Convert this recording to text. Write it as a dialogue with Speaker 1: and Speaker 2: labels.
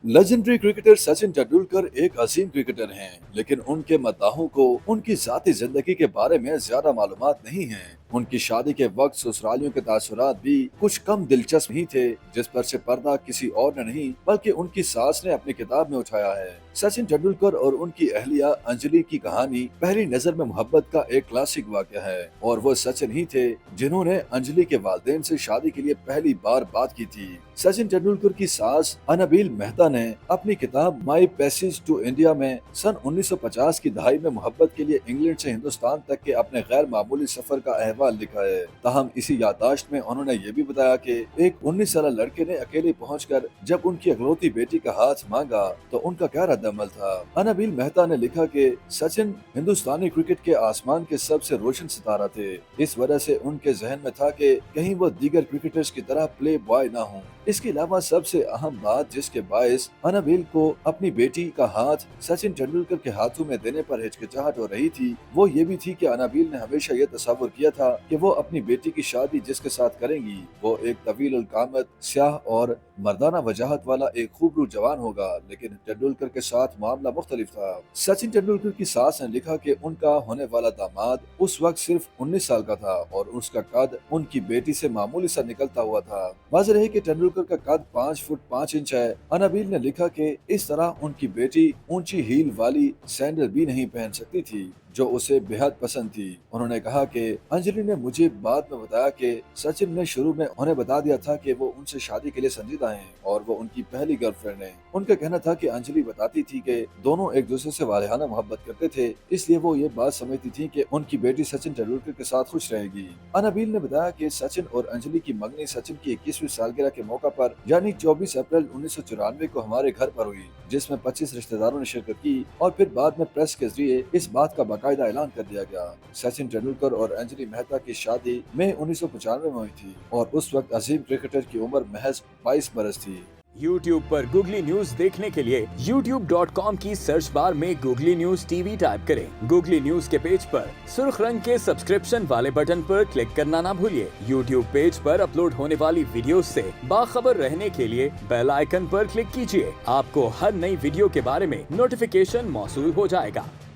Speaker 1: Legendary cricketer Sachin Tendulkar एक अजीम cricketer हैं, लेकिन उनके मद्दाहों को उनकी जाती जिंदगी के बारे में ज्यादा मालूमात नहीं है। उनकी शादी के वक्त ससुरालियों के तासुरात भी कुछ कम दिलचस्प नहीं थे, जिस पर से पर्दा किसी और ने नहीं बल्कि उनकी सास ने अपनी किताब में उठाया है। सचिन तेंदुलकर और उनकी अहलिया अंजलि की कहानी पहली नजर में मोहब्बत का एक क्लासिक वाक़या है, और वो सचिन ही थे जिन्होंने अंजलि के वालिदैन से शादी के लिए पहली बार बात की थी। सचिन तेंदुलकर की सास अनाबिल मेहता ने अपनी किताब माई पैसेज टू इंडिया में सन 1950 की दहाई में मोहब्बत के लिए इंग्लैंड से हिंदुस्तान तक के अपने गैर मामूली सफर का अहवाल लिखा है। ताहम इसी याददाश्त में उन्होंने ये भी बताया कि एक 19 साल लड़के ने अकेले पहुंचकर जब उनकी इकलौती बेटी का हाथ मांगा तो उनका क्या रद्द-अमल था। अनाबिल मेहता ने लिखा कि सचिन हिंदुस्तानी क्रिकेट के आसमान के सबसे रोशन सितारा थे। इस वजह से उनके जहन में था कि कहीं वो दीगर क्रिकेटर्स की तरह प्ले बॉय न हों। इसके अलावा सबसे अहम बात जिसके बायस अनाबिल को अपनी बेटी का हाथ सचिन तेंदुलकर के हाथों में देने पर हिचकिचाहट हो रही थी, वो ये भी थी कि अनाबिल ने हमेशा ये तस्वर किया था कि वो अपनी बेटी की शादी जिसके साथ करेंगी वो एक तवील कामत, स्याह और मर्दाना वजाहत वाला एक खूबरू जवान होगा। लेकिन तेंदुलकर के साथ मामला मुख्तलिफ था। सचिन तेंदुलकर की सास ने लिखा कि उनका होने वाला दामाद उस वक्त सिर्फ 19 साल का था और उसका कद उनकी बेटी से मामूली सा निकलता हुआ था। वाज़ेह है कि तेंदुलकर का कद 5 फुट 5 इंच है। अनाबिल ने लिखा कि इस तरह उनकी बेटी ऊंची हील वाली सैंडल भी नहीं पहन सकती थी जो उसे बेहद पसंद थी। उन्होंने कहा कि अंजलि ने मुझे बाद में बताया कि सचिन ने शुरू में उन्हें बता दिया था कि वो उनसे शादी के लिए संजीदा हैं और वो उनकी पहली गर्लफ्रेंड है। उनका कहना था कि अंजलि बताती थी कि दोनों एक दूसरे से वालिहाना मोहब्बत करते थे, इसलिए वो ये बात समझती थी कि उनकी बेटी सचिन तेंदुलकर के साथ खुश रहेगी। अनाबिल ने बताया कि सचिन और अंजलि की मंगनी सचिन की 21वीं सालगिरह के मौका पर यानी 24 अप्रैल 1994 को हमारे घर पर हुई, जिसमें 25 रिश्तेदारों ने शिरकत की और फिर बाद में प्रेस के जरिए इस बात का बाकायदा ऐलान कर दिया गया। सचिन तेंदुलकर और अंजलि मेहता की शादी मई 1995 में हुई थी और उस वक्त अजीम क्रिकेटर की उम्र महज 22 बरस थी।
Speaker 2: YouTube पर गूगली न्यूज देखने के लिए youtube.com की सर्च बार में गूगली न्यूज टीवी टाइप करें। गूगली न्यूज के पेज पर सुर्ख रंग के सब्सक्रिप्शन वाले बटन पर क्लिक करना ना भूलिए। YouTube पेज पर अपलोड होने वाली वीडियोस से बाखबर रहने के लिए बेल आइकन पर क्लिक कीजिए। आपको हर नई वीडियो के बारे में नोटिफिकेशन मौसूल हो जाएगा।